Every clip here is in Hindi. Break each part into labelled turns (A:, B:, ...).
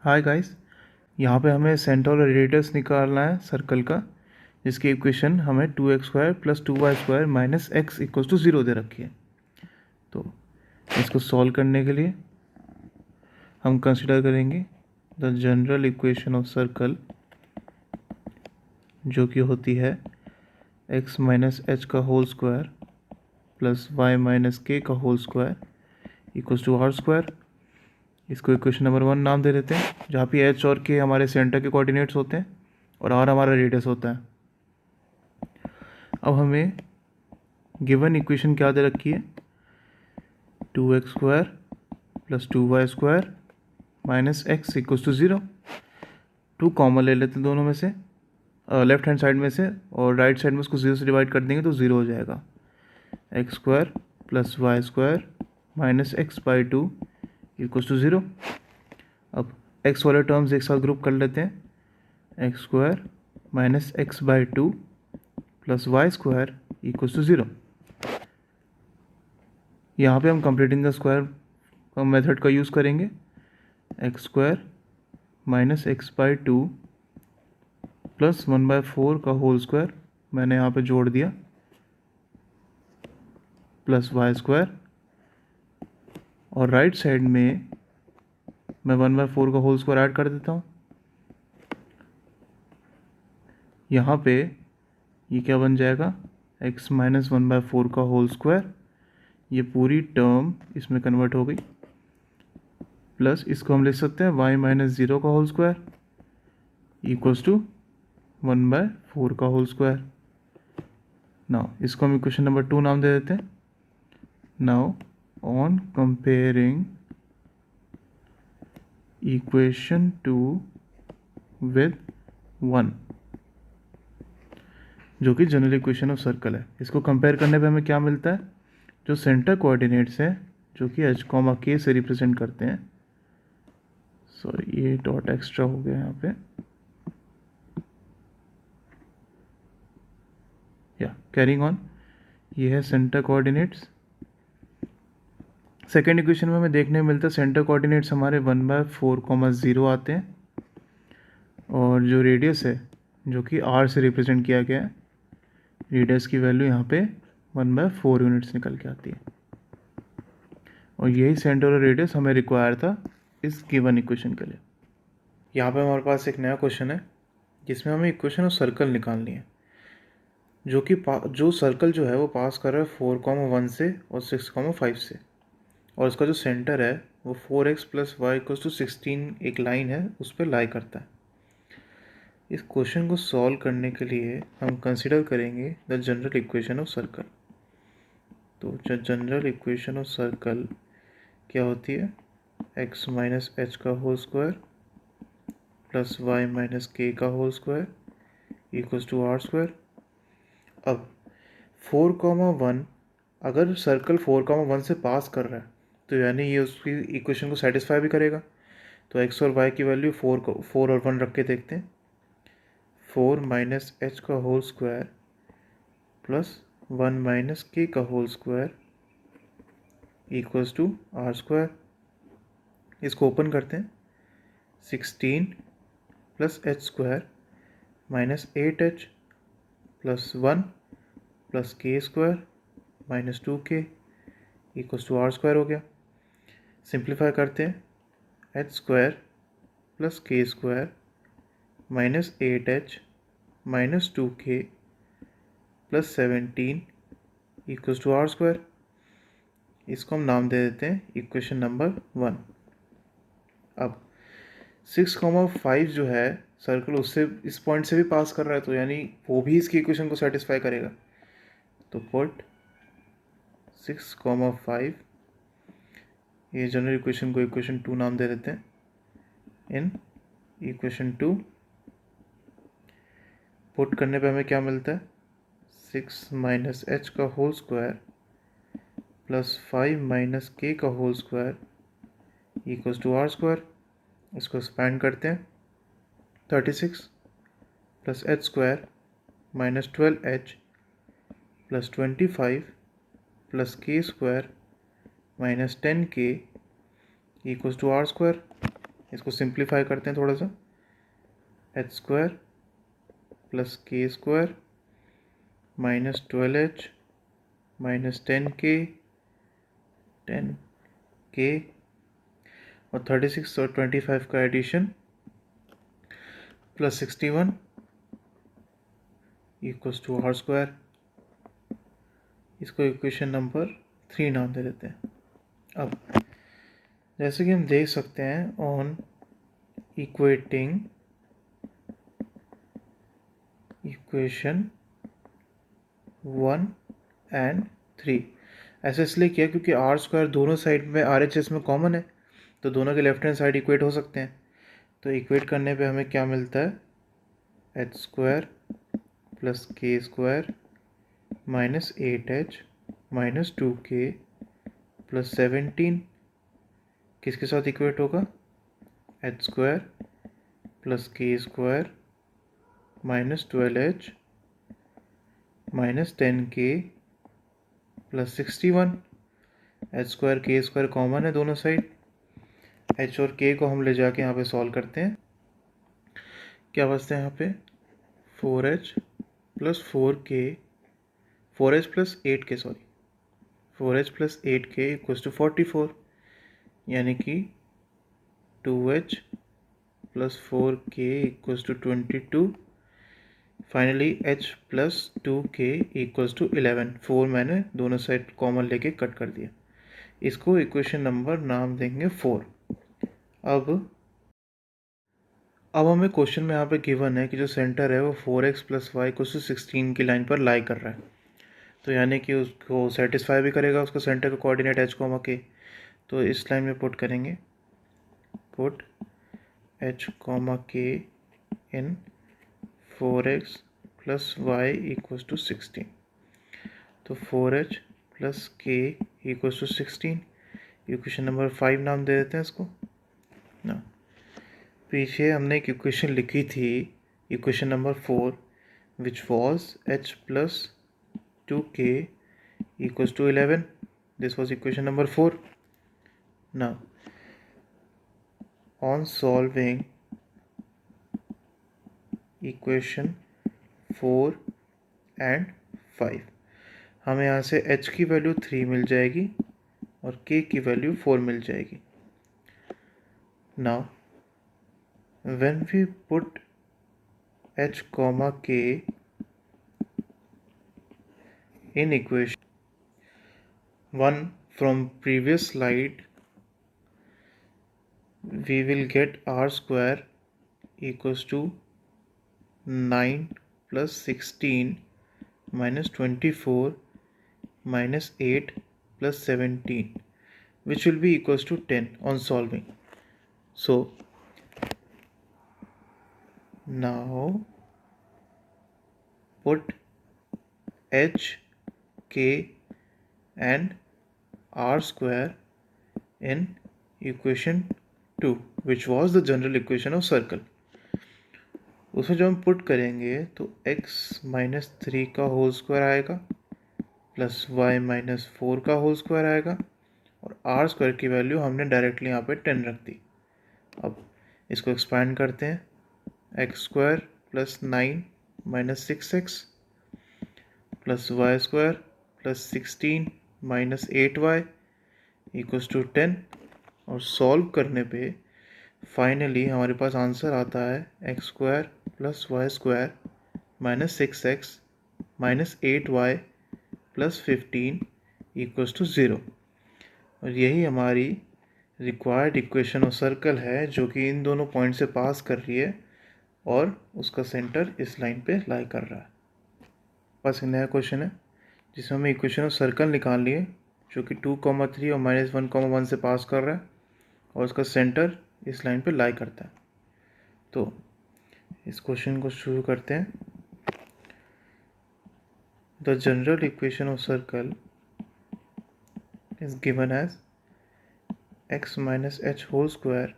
A: हाय गाइस, यहाँ पे हमें सेंटर और रेडियस निकालना है सर्कल का, जिसकी इक्वेशन हमें 2x² + 2y² - x = 0 दे रखी है। तो इसको सॉल्व करने के लिए हम कंसिडर करेंगे the general equation of circle, जो कि होती है x - h² + y - k² = r²। इसको इक्वेशन नंबर 1 नाम दे देते हैं, जहाँ पे h और k हमारे सेंटर के कोऑर्डिनेट्स होते हैं और r हमारा रेडियस होता है। अब हमें गिवन इक्वेशन क्या दे रखी है? 2x² + 2y² - x = 0। 2 कॉमन ले लेते हैं दोनों में से, लेफ्ट हैंड साइड में से, और राइट साइड में उसको 0 से डिवाइड कर देंगे तो 0 हो जाएगा। x² + y² - x/2 = 0। अब x वाले टर्म्स एक साथ ग्रुप कर लेते हैं। x² - x/2 + y² = 0। यहाँ पे हम कंप्लीटिंग द स्क्वायर मेथड का यूज़ करेंगे। x² - x/2 + 1/4 का होल स्क्वायर मैंने यहाँ पे जोड़ दिया, प्लस y², और राइट साइड में मैं 1/4 का होल स्क्वायर ऐड कर देता हूँ। यहाँ पे ये क्या बन जाएगा? x - 1/4 का होल स्क्वायर, ये पूरी टर्म इसमें कन्वर्ट हो गई, प्लस इसको हम लिख सकते हैं y - 0 का होल स्क्वायर = 1/4 का होल स्क्वायर। नाउ इसको हम इक्वेशन नंबर 2 नाम दे देते हैं। Now on comparing equation 2 with 1, जो कि जनरल इक्वेशन ऑफ सर्कल है, इसको कंपेयर करने पे हमें क्या मिलता है? जो सेंटर कोऑर्डिनेट्स हैं, जो कि h, k से रिप्रेजेंट करते हैं, सॉरी ये डॉट एक्स्ट्रा हो गया यहाँ पे, या कैरिंग ऑन, ये है सेंटर कोऑर्डिनेट्स। सेकेंड इक्वेशन में हमें देखने में मिलता है सेंटर कोऑर्डिनेट्स हमारे 1/4, 0 आते हैं, और जो रेडियस है, जो कि r से रिप्रेजेंट किया गया है, रेडियस की वैल्यू यहाँ पे 1/4 यूनिट्स निकल के आती है, और यही सेंटर और रेडियस हमें रिक्वायर था इस गिवन इक्वेशन के लिए। यहाँ पे हमारे पास एक नया क्वेश्चन है, जिसमें हमें इक्वेशन ऑफ सर्कल निकालनी है, जो कि जो सर्कल जो है वो पास कर रहा है 4, 1 से और 6, 5 से, और उसका जो सेंटर है वो 4x + y = 16 एक लाइन है उस पर लाई करता है। इस क्वेश्चन को सॉल्व करने के लिए हम कंसिडर करेंगे the general equation of circle. तो जनरल इक्वेशन ऑफ सर्कल क्या होती है? x - h² + y - k² = r²। अब 4, 1, अगर सर्कल 4, 1 से पास कर रहा है तो यानी ये उसकी इक्वेशन को सेटिस्फाई भी करेगा। तो x और y की वैल्यू 4 और 1 रख के देखते हैं। 4 - h² + 1 - k² = r²। इसको ओपन करते हैं। 16 + h² - 8h + 1 + k² - 2k = r² हो गया। सिंप्लीफाई करते हैं। h² + k² - 8h - 2k + 17 = r²। इसको हम नाम दे देते हैं इक्वेशन नंबर 1। अब 6, 5 जो है सर्कल उससे इस पॉइंट से भी पास कर रहा है, तो यानी वो भी इसकी इक्वेशन को सेटिस्फाई करेगा। तो पुट 6, 5, ये जनरल इक्वेशन को इक्वेशन 2 नाम दे देते हैं। इन इक्वेशन 2 पुट करने पे हमें क्या मिलता है? 6 - h² + 5 - k² = r²। इसको एक्सपैंड करते हैं। 36 + h² - 12h + 25 + k² - 10k = r²। इसको सिंप्लीफाई करते हैं थोड़ा सा, एच स्क्वायर प्लस के square minus 12h minus 10k और 36 और 25 का addition plus 61 equals to are square. इसको इक्वेशन नंबर 3 नाम दे देते हैं। अब जैसे कि हम देख सकते हैं, ऑन इक्वेटिंग इक्वेशन 1 एंड 3, ऐसा इसलिए किया क्योंकि आर स्क्वायर दोनों साइड में आर एच एस में कॉमन है, तो दोनों के लेफ्ट हैंड साइड इक्वेट हो सकते हैं। तो इक्वेट करने पे हमें क्या मिलता है, एच स्क्वायर प्लस के square minus 8h minus 2k plus 17 किसके साथ इक्वेट होगा, एच स्क्वायर प्लस के square minus 12h minus 10k plus 61। H square k square common है दोनों साइड, एच और के को हम ले जाके यहाँ पे सॉल्व करते हैं। क्या बचता है यहाँ पे, 4h plus 4k 4h plus 8k sorry 4h plus 8k equals to 44, यानी कि 2h plus 4k equals to 22। Finally h plus 2k equals to 11। 4 मैंने दोनों साइड कॉमन लेके कट कर दिया। इसको इक्वेशन नंबर नाम देंगे 4। अब हमें क्वेश्चन में यहाँ पे गिवन है कि जो सेंटर है वो 4x plus Y equals to 16 की लाइन पर लाई कर रहा है, तो यानी कि उसको सेटिस्फाई भी करेगा उसका सेंटर का कोऑर्डिनेट h कॉमा k। तो इस लाइन में पुट करेंगे, put h comma k in 4x plus Y equals to 16। तो 4h plus k equals to 16, equation number 5 नाम दे देते हैं इसको ना। पीछे हमने एक इक्वेशन लिखी थी, equation number 4, which was h plus 2k equals to 11. This was equation number 4. Now, on solving equation 4 and 5, हमें यहाँ से h की वैल्यू 3 मिल जाएगी और k की वैल्यू 4 मिल जाएगी। Now, when we put h comma k in equation 1 from previous slide, we will get r square equals to 9 plus 16 minus 24 minus 8 plus 17, which will be equals to 10 on solving. So now put h, k and r square in equation 2, which was the general equation of circle. उसमें जब हम पुट करेंगे तो x माइनस 3 का होल स्क्वायर आएगा प्लस y माइनस 4 का होल स्क्वायर आएगा और r स्क्वायर की वैल्यू हमने डायरेक्टली यहाँ पे 10 रख दी। अब इसको एक्सपैंड करते हैं, X square plus 9 minus 6x plus Y square plus 16 minus 8y equals to 10, और सॉल्व करने पे फाइनली हमारे पास आंसर आता है x square plus Y square minus 6x minus 8y plus 15 equals to 0। और यही हमारी रिक्वायर्ड इक्वेशन ऑफ सर्कल है जो कि इन दोनों पॉइंट से पास कर रही है और उसका सेंटर इस लाइन पे लाई कर रहा है। पास एक नया क्वेश्चन है जिसमें हमें इक्वेशन ऑफ सर्कल निकालनी है जो कि 2,3 और -1,1 से पास कर रहा है और उसका सेंटर इस लाइन पे लाई करता है। तो इस क्वेश्चन को शुरू करते हैं। The general equation of circle is given as x minus h whole square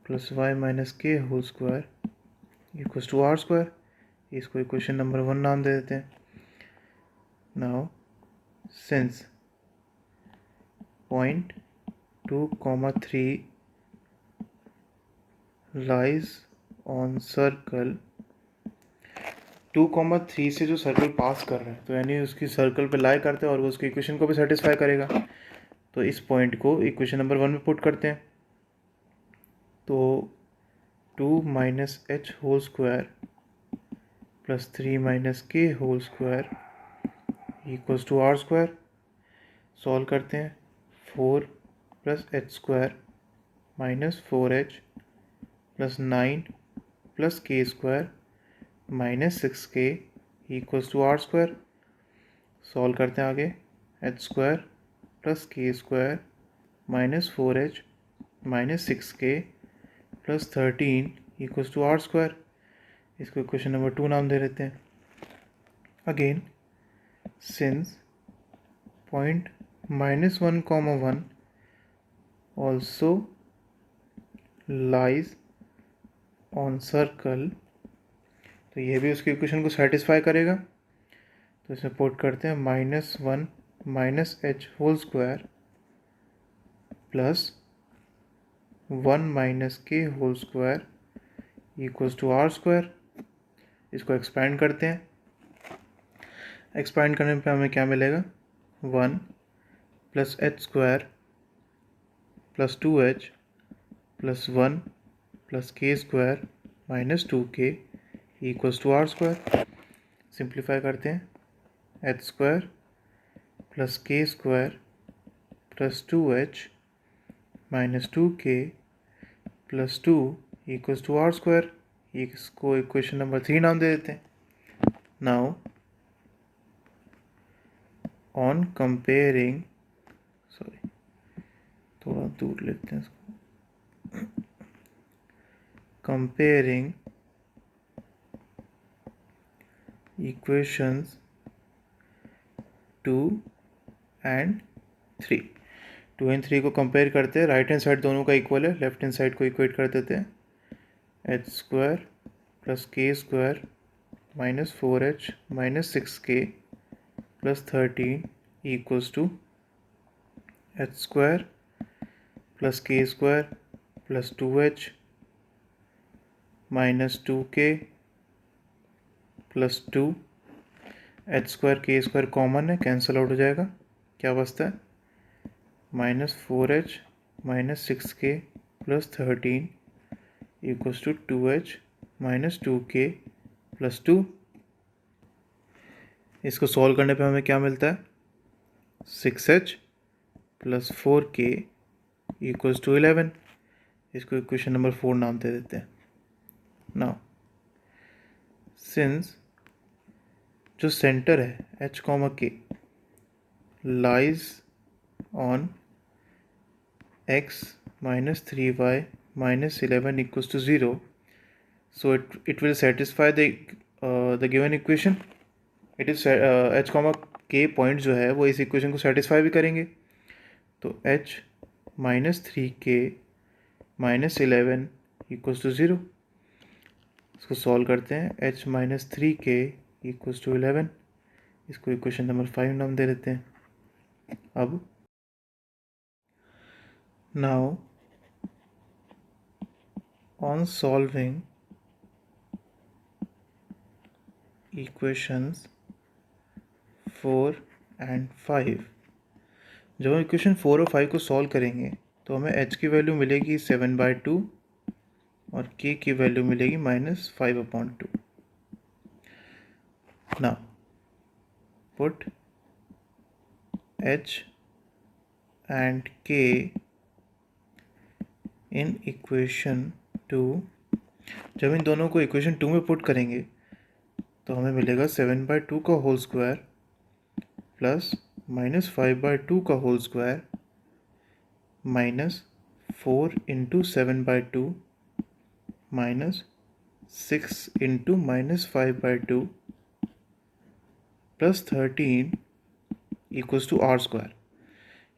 A: plus y minus k whole square equals to are square. इसको इक्वेशन नंबर 1 नाम दे देते हैं। Now since point 2,3 lies on circle 2,3 से जो सर्कल पास कर रहा है, तो यानी उसकी सर्कल पे लाई करते हैं और वो उसकी इक्वेशन को भी सेटिस्फाई करेगा। तो इस पॉइंट को इक्वेशन नंबर 1 में पुट करते हैं। तो 2 minus h whole square plus 3 minus k whole square equals to are square. Solve करते हैं। 4 plus h square minus 4h plus 9 plus के square minus 6k equals to are square. Solve करते हैं आगे। एच स्क्वायर प्लस के square minus 4h minus 6k plus 13 equals to are square. इसको इक्वेशन नंबर 2 नाम दे देते हैं। Again since point -1, 1 also lies on circle, तो ये भी उसकी इक्वेशन को सेटिस्फाई करेगा। तो इसे पुट करते हैं। -1 minus h whole square plus 1 minus k whole square equals to are square. इसको एक्सपेंड करते हैं। एक्सपेंड करने पे हमें क्या मिलेगा? 1 plus h square plus 2h plus 1 plus के square minus 2k equals to are square. Simplify करते हैं। एच स्क्वायर प्लस के square plus 2h minus 2k plus 2 equals to are square. इसको इक्वेशन नंबर 3 नाम दे देते हैं। नाउ ऑन कंपेयरिंग, सॉरी थोड़ा दूर लेते हैं इसको। Comparing equations 2 and 3। 2 एंड 3 को कंपेयर करते हैं। राइट हैंड साइड दोनों का इक्वल है, लेफ्ट हैंड साइड को इक्वेट कर देते हैं। एच स्क्वायर प्लस के square minus 4h minus 6k plus 13 equals to h square plus के square plus 2h minus 2k plus 2। H square k square common है, कैंसिल आउट हो जाएगा। क्या बचता है? -4h minus 6k plus 13 equals to 2h minus 2k plus 2। इसको सॉल्व करने पे हमें क्या मिलता है? 6h plus 4k equals to 11। इसको इक्वेशन नंबर 4 नाम दे देते हैं। नाउ सिंस जो सेंटर है h comma k lies on x minus 3y minus 11 equals to 0, so it will satisfy the given equation. It is h comma k point जो है वो इस इक्वेशन को सेटिस्फाई भी करेंगे। तो h minus 3k minus 11 equals to 0। इसको सॉल्व करते हैं। h minus 3k equals to 11। इसको इक्वेशन नंबर 5 नाम दे देते हैं। अब now on solving equations 4 and 5, जब हम इक्वेशन 4 और 5 को सॉल्व करेंगे तो हमें h की वैल्यू मिलेगी 7/2 और k की वैल्यू मिलेगी -5/2। Now put h and k in equation 2। जब इन दोनों को इक्वेशन 2 में पुट करेंगे तो हमें मिलेगा 7/2 का होल स्क्वायर प्लस -5/2 का whole square minus 4 into 7/2 minus 6 into -5/2 plus 13 equals to are square.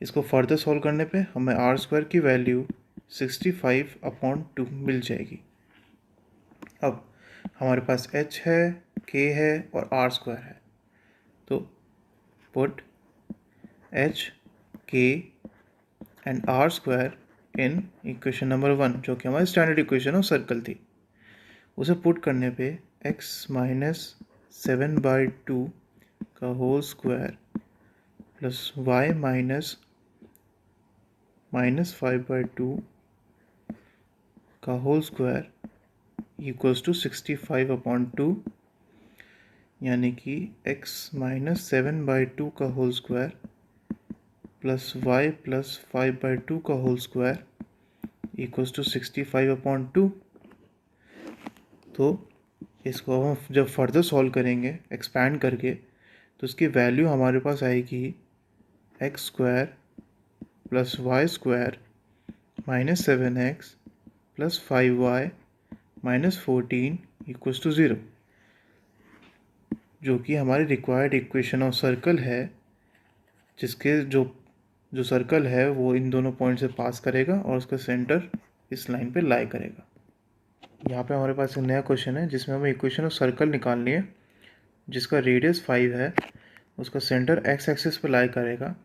A: इसको फर्दर सॉल्व करने पे हमें आर स्क्वायर की वैल्यू 65/2 मिल जाएगी। अब हमारे पास h है, k है और आर स्क्वायर है। तो put h, k and R square in equation number 1 जो कि हमारी स्टैंडर्ड इक्वेशन ऑफ सर्कल थी, उसे पुट करने पे x माइनस 7/2 का whole square plus y minus 5/2 का होल स्क्वायर इक्वल्स टू 65/2, यानी कि x माइनस 7/2 का whole square plus y plus 5/2 का होल स्क्वायर इक्वल्स टू 65/2। तो इसको हम जब फर्दर सॉल्व करेंगे एक्सपैंड करके, तो इसकी वैल्यू हमारे पास आएगी X square plus Y square minus 7x plus 5y minus 14 equals to 0, जो कि हमारी रिक्वायर्ड इक्वेशन ऑफ सर्कल है, जिसके जो सर्कल है वो इन दोनों पॉइंट से पास करेगा और उसका सेंटर इस लाइन पे लाई करेगा। यहाँ पे हमारे पास एक नया क्वेश्चन है जिसमें हमें इक्वेशन ऑफ सर्कल निकालनी है, जिसका रेडियस 5 है, उसका सेंटर एक्स एक्सिस पे लाई करेगा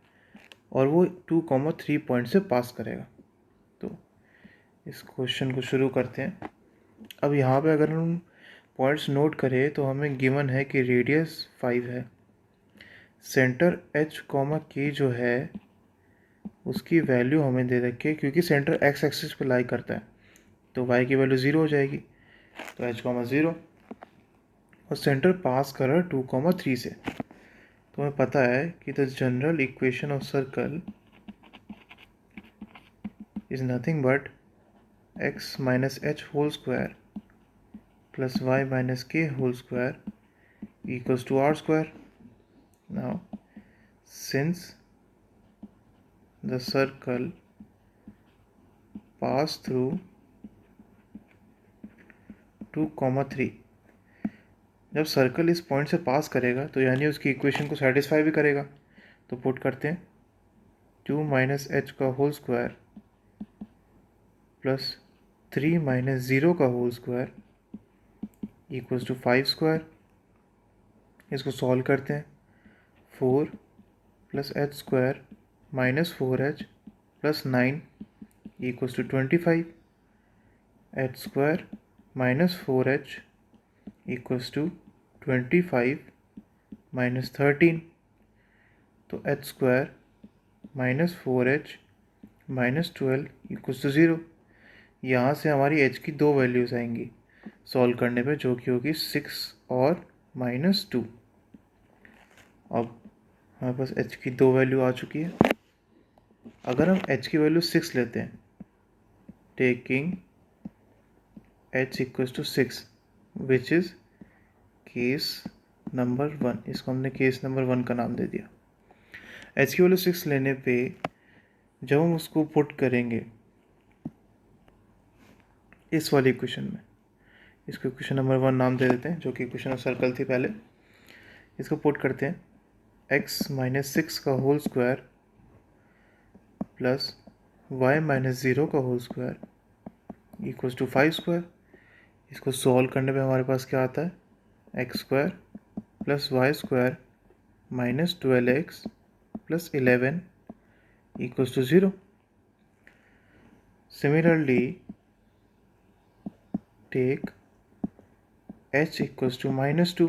A: और वो 2,3 पॉइंट से पास करेगा। तो इस क्वेश्चन को शुरू करते हैं। अब यहाँ पे अगर हम पॉइंट्स नोट करें तो हमें गिवन है कि रेडियस 5 है, सेंटर h, k जो है उसकी वैल्यू हमें दे रखी है, क्योंकि सेंटर एक्स एक्सिस पे लाई करता है तो y की वैल्यू 0 हो जाएगी, तो h, 0 और सेंटर पास कर रहा है 2,3 से। तो हमें पता है कि the general equation of circle is nothing but x minus h whole square plus y minus k whole square equals to r square. Now since the circle pass through 2,3, जब सर्कल इस पॉइंट से पास करेगा तो यानी उसकी इक्वेशन को सेटिस्फाई भी करेगा। तो पुट करते हैं 2 माइनस एच का होल स्क्वायर प्लस 3 माइनस 0 का whole square equals to 5 square. इसको सॉल्व करते हैं, 4 plus h square minus 4h plus 9 equals to 25, h square minus 4h equals to 25 minus 13, तो h square minus 4h minus 12 equals to 0। यहाँ से हमारी h की दो वैल्यूज़ आएंगी सॉल्व करने पे, जो कि होगी 6 और -2। अब हमारे पास h की दो वैल्यू आ चुकी है। अगर हम h की वैल्यू 6 लेते हैं, taking h equals to 6 which is case number 1, इसको हमने केस नंबर 1 का नाम दे दिया। h की वैल्यू 6 लेने पे जब हम उसको पुट करेंगे इस वाली इक्वेशन में, इसको इक्वेशन नंबर 1 नाम दे देते हैं, जो कि इक्वेशन ऑफ सर्कल थी पहले। इसको पुट करते हैं, x माइनस 6 का whole square plus y minus 0 का whole square equals to 5 square. इसको सॉल्व करने पे हमारे पास क्या आता है, x square plus Y square minus 12x plus 11 equals to 0। Similarly take h equals to -2,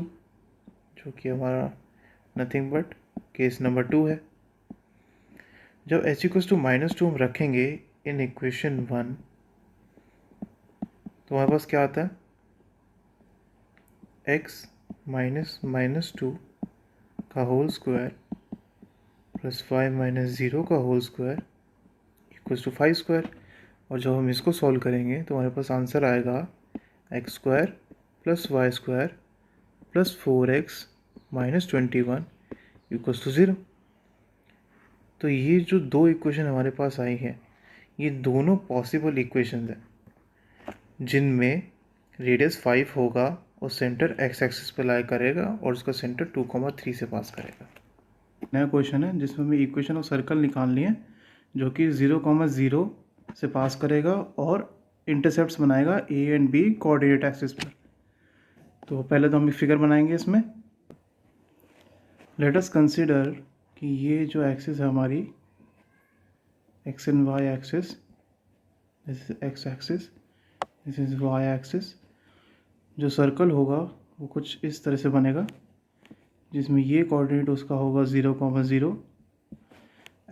A: जो कि हमारा नथिंग बट केस नंबर 2 है। जब h इक्वल्स टू -2 हम रखेंगे इन इक्वेशन 1, तो हमारे पास क्या आता है, x माइनस -2 का whole square plus y minus 0 का whole square equals to 5 square. और जब हम इसको सॉल्व करेंगे तो हमारे पास आंसर आएगा x square plus Y square plus 4x minus 21 equals to 0। तो ये जो दो इक्वेशन हमारे पास आई हैं, ये दोनों पॉसिबल इक्वेशंस हैं जिनमें रेडियस 5 होगा और सेंटर एक्स एक्सिस पर लाई करेगा और उसका सेंटर 2,3 से पास करेगा। नया क्वेश्चन है जिसमें हमें इक्वेशन ऑफ सर्कल निकालनी है, जो कि 0,0 से पास करेगा और इंटरसेप्ट्स बनाएगा a and b coordinate axis पर। तो पहले तो हम एक फिगर बनाएंगे इसमें। लेट अस कंसीडर कि ये जो एक्सिस है हमारी x and y axis, this is x axis, this is y axis. जो सर्कल होगा वो कुछ इस तरह से बनेगा, जिसमें ये कोऑर्डिनेट उसका होगा 0,0।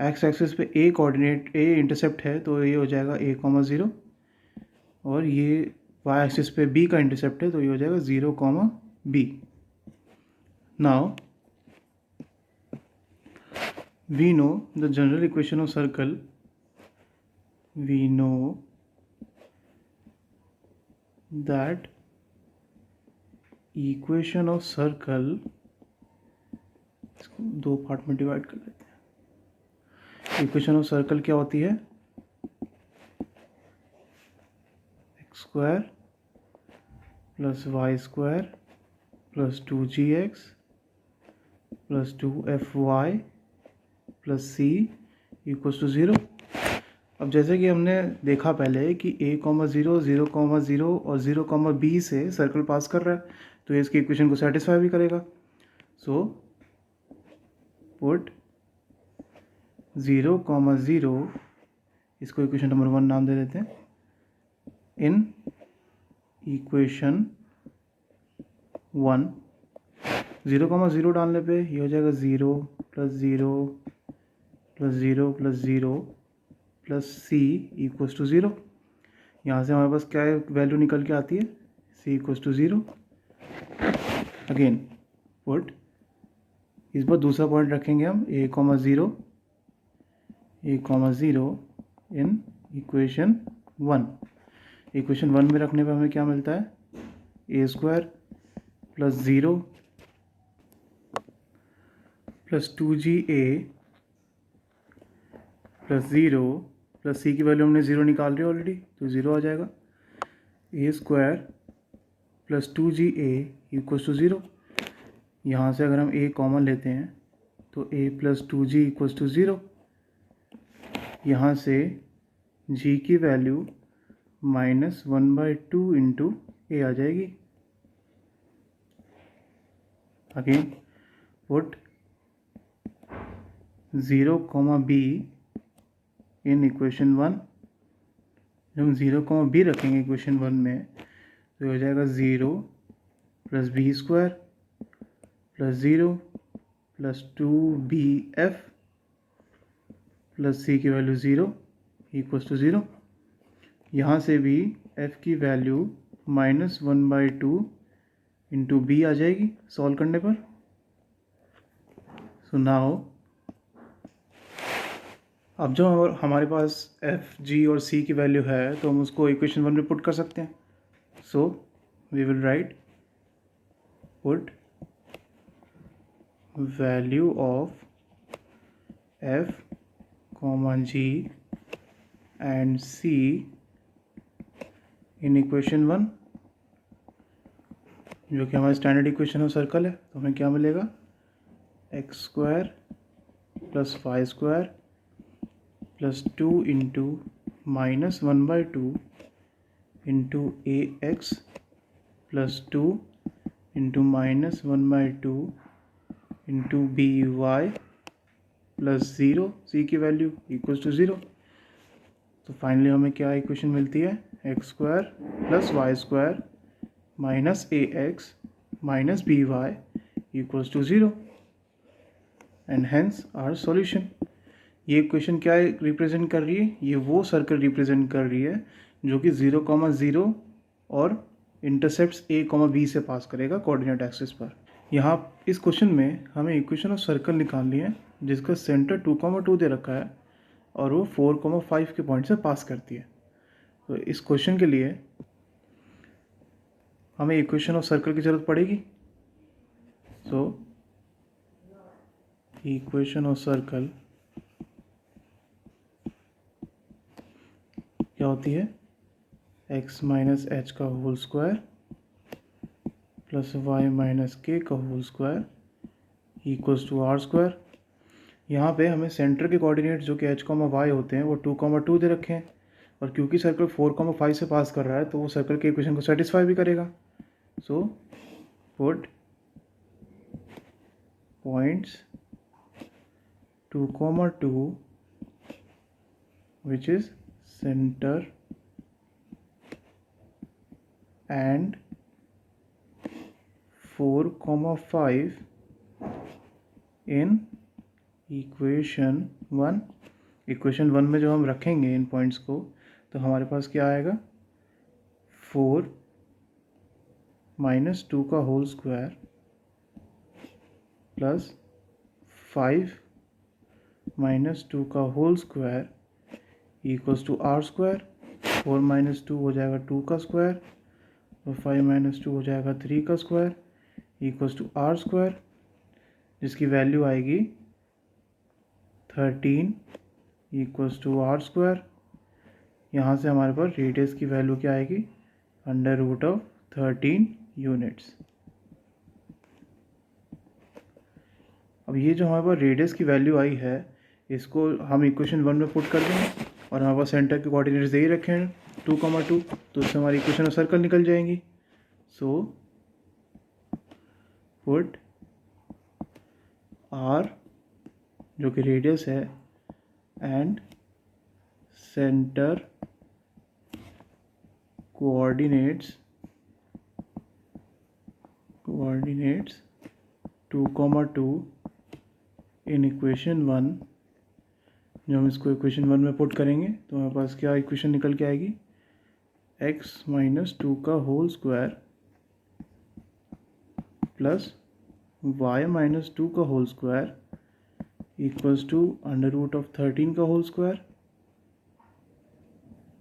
A: एक्स एक्सिस पे ए कोऑर्डिनेट, ए इंटरसेप्ट है तो ये हो जाएगा a,0, और ये वाई एक्सिस पे बी का इंटरसेप्ट है तो ये हो जाएगा 0,b। Now we know the general equation of circle. We know that equation of circle, इसको दो पार्ट में डिवाइड कर लेते हैं। इक्वेशन ऑफ सर्कल क्या होती है? X square plus Y square plus 2gx plus 2fy plus c equals to 0। अब जैसे कि हमने देखा पहले कि a,0, 0,0 और 0,b से सर्कल पास कर रहा है, तो ये इसकी इक्वेशन को सेटिस्फाई भी करेगा। सो पुट 0,0, इसको इक्वेशन नंबर 1 नाम दे देते हैं, इन इक्वेशन 1। 0,0 डालने पे ये हो जाएगा 0 plus 0 plus 0 plus 0 plus c equals to 0। यहाँ से हमारे पास क्या वैल्यू निकल के आती है? सी इक्वल्स टू 0। अगेन पुट, इस बार दूसरा पॉइंट रखेंगे हम a,0 इन इक्वेशन 1। इक्वेशन 1 में रखने पे हमें क्या मिलता है? a square plus 0 plus 2ga plus 0 plus c की वैल्यू हमने 0 निकाल रही है ऑलरेडी, तो 0 आ जाएगा। a square plus 2ga equals to 0। यहाँ से अगर हम a कॉमन लेते हैं तो a plus 2g equals to 0। यहाँ से g की वैल्यू -1/2 इंटू a आ जाएगी। अगेन पुट 0,b इन इक्वेशन 1। जब हम 0,b रखेंगे इक्वेशन 1 में तो हो जाएगा 0 plus b square plus 0 plus 2bf plus c की वैल्यू 0 इक्वल्स टू 0। यहाँ से भी f की वैल्यू -1/2 इंटू बी आ जाएगी सॉल्व करने पर। सो नाउ अब जो हमारे पास एफ, जी और सी की वैल्यू है तो हम उसको इक्वेशन 1 में पुट कर सकते हैं। So we will write put value of f, g and c in equation 1, जो कि हमारा स्टैंडर्ड इक्वेशन ऑफ सर्कल है। तो हमें क्या मिलेगा? X square plus Y square plus 2 into -1/2 into ए x plus 2 into -1/2 into B Y plus 0, सी की वैल्यू इक्वल्स टू 0। तो फाइनली हमें क्या इक्वेशन मिलती है? X square plus Y square minus a x minus b y equals to 0 and hence our solution. ये इक्वेशन क्या रिप्रेजेंट कर रही है? ये वो सर्कल रिप्रेजेंट कर रही है जो कि 0,0 और इंटरसेप्ट्स a,b से पास करेगा कोऑर्डिनेट एक्सिस पर। यहाँ इस क्वेश्चन में हमें इक्वेशन ऑफ सर्कल निकालनी है जिसका सेंटर 2,2 दे रखा है और वो 4,5 के पॉइंट से पास करती है। तो इस क्वेश्चन के लिए हमें इक्वेशन ऑफ सर्कल की ज़रूरत पड़ेगी। सो इक्वेशन ऑफ सर्कल क्या होती है? x माइनस एच का whole square plus y minus k का whole square equals to are square. यहाँ पे हमें सेंटर के कोऑर्डिनेट जो कि h,y होते हैं वो 2,2 दे रखे हैं, और क्योंकि सर्कल 4,5 से पास कर रहा है तो वो सर्कल के इक्वेशन को सेटिस्फाई भी करेगा। So put points 2,2 which is centre and 4,5 in equation 1। Equation 1 में जब हम रखेंगे इन पॉइंट्स को तो हमारे पास क्या आएगा, 4 - 2 का होल स्क्वायर प्लस 5 - 2 का whole square equals to are square. 4 - 2 हो जाएगा 2 का स्क्वायर और 5 - 2 हो जाएगा 3 का square equals to are square, जिसकी वैल्यू आएगी 13 इक्वल्स टू आर स्क्वायर। यहाँ से हमारे पास रेडियस की वैल्यू क्या आएगी, √13 यूनिट्स। अब ये जो हमारे पास रेडियस की वैल्यू आई है इसको हम इक्वेशन 1 में पुट कर देंगे और हमारे पास सेंटर के कोऑर्डिनेट्स दे ही रखे हैं 2,2, तो उससे हमारी इक्वेशन में सर्कल निकल जाएंगी। सो पुट आर जो कि रेडियस है and centre coordinates 2,2 in equation 1। जब हम इसको इक्वेशन 1 में पुट करेंगे तो हमारे पास क्या इक्वेशन निकल के आएगी, x - 2 का होल स्क्वायर प्लस y - 2 का होल स्क्वायर इक्वल्स टू √13 का होल स्क्वायर,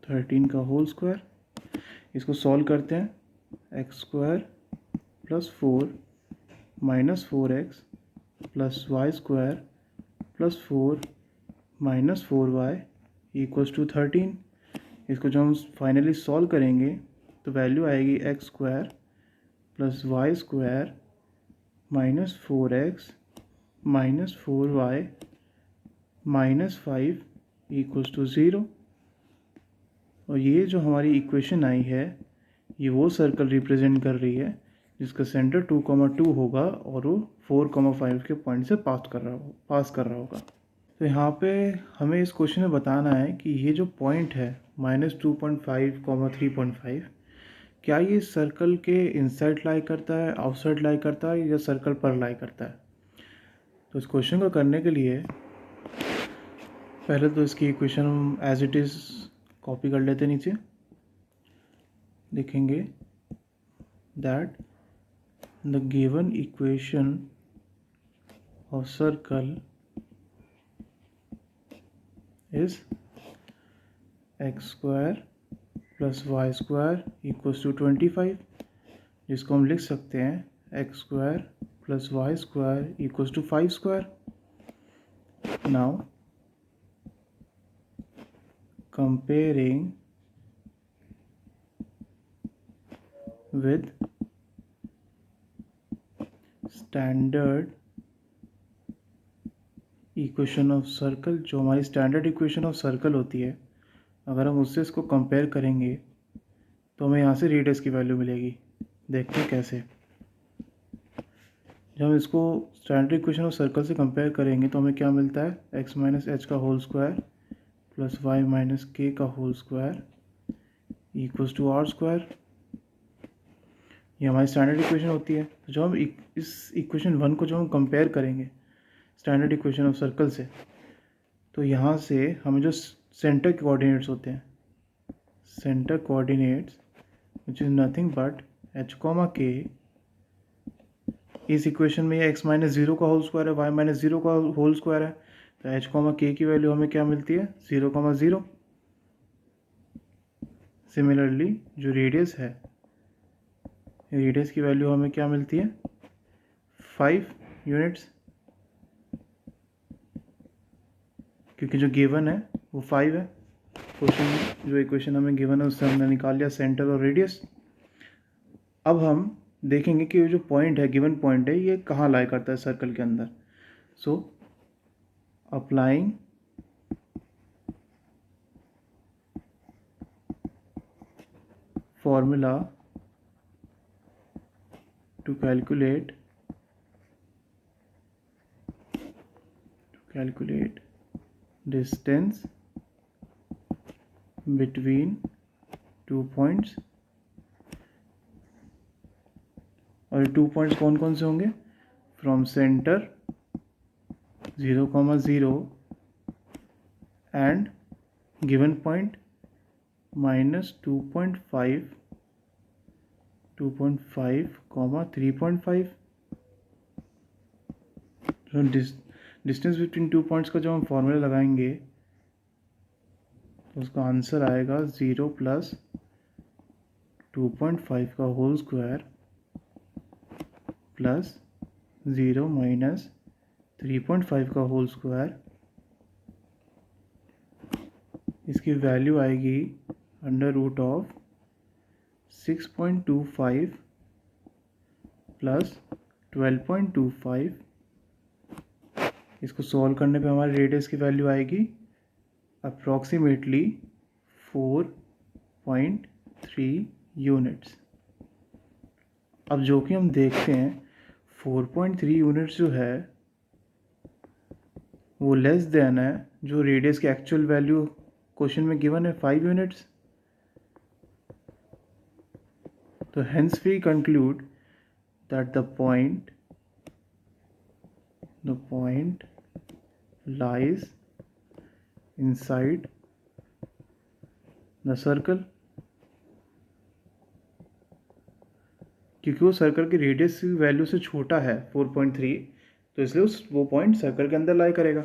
A: 13 का होल स्क्वायर। इसको सॉल्व करते हैं, x² + 4 - 4x + y² + 4 - 4y equals to 13। इसको जब हम फाइनली सॉल्व करेंगे तो वैल्यू आएगी x² + y² - 4x - 4y - 5 equals to 0। और ये जो हमारी इक्वेशन आई है ये वो सर्कल रिप्रेजेंट कर रही है जिसका सेंटर 2,2 होगा और वो 4,5 के पॉइंट से पास कर रहा होगा। तो यहाँ पे हमें इस क्वेश्चन में बताना है कि ये जो पॉइंट है -2.5, 3.5, क्या ये सर्कल के इनसाइड लाई करता है, आउटसाइड लाई करता है या सर्कल पर लाई करता है। तो इस क्वेश्चन को करने के लिए पहले तो इसकी इक्वेशन हम एज इट इज़ कॉपी कर लेते नीचे। लिखेंगे that the given equation of circle is x² + y² equals to 25, जिसको हम लिख सकते हैं x² + y² इक्वल्स टू 5²। Now comparing with standard equation of circle, जो हमारी स्टैंडर्ड इक्वेशन ऑफ सर्कल होती है, अगर हम उससे इसको कंपेयर करेंगे तो हमें यहाँ से रेडियस की वैल्यू मिलेगी। देखते हैं कैसे। जब हम इसको स्टैंडर्ड इक्वेशन ऑफ सर्कल से कंपेयर करेंगे तो हमें क्या मिलता है, x - h का whole square plus y - k का whole square equals to are square. ये हमारी स्टैंडर्ड इक्वेशन होती है। तो जब हम इस इक्वेशन 1 को जब हम कंपेयर करेंगे स्टैंडर्ड इक्वेशन ऑफ सर्कल से, तो यहाँ से हमें जो सेंटर कोऑर्डिनेट्स होते हैं, centre coordinates which is nothing but h, k, इस इक्वेशन में ये x - 0 का होल स्क्वायर है, y - 0 का होल स्क्वायर है, तो h, k की वैल्यू हमें क्या मिलती है, 0,0। सिमिलरली जो रेडियस है, रेडियस की वैल्यू हमें क्या मिलती है, 5 यूनिट्स, क्योंकि जो गिवन है वो 5 है। क्वेश्चन जो इक्वेशन हमें गिवन है उससे हमने निकाल लिया सेंटर और रेडियस। अब हम देखेंगे कि ये जो पॉइंट है, गिवन पॉइंट है, ये कहाँ लाई करता है सर्कल के अंदर। So applying formula to calculate distance between 2 points, और ये 2 पॉइंट्स कौन कौन से होंगे? From centre 0,0 and given point -2.5, 2.5, 3.5। तो डिस्टेंस बिटवीन 2 पॉइंट्स का जब हम फॉर्मूला लगाएंगे तो उसका आंसर आएगा 0 + 2.5 का होल स्क्वायर प्लस 0 - 3.5 का होल स्क्वायर। इसकी वैल्यू आएगी √6.25 + 12.25। इसको सॉल्व करने पे हमारे रेडियस की वैल्यू आएगी अप्रॉक्सीमेटली 4.3 यूनिट्स। अब जो कि हम देखते हैं 4.3 यूनिट्स जो है वो लेस देन है जो रेडियस की एक्चुअल वैल्यू क्वेश्चन में गिवन है 5 यूनिट्स। तो hence we conclude that the point lies inside the circle, क्योंकि वो सर्कल की रेडियस की वैल्यू से छोटा है 4.3, तो इसलिए वो पॉइंट सर्कल के अंदर लाई करेगा।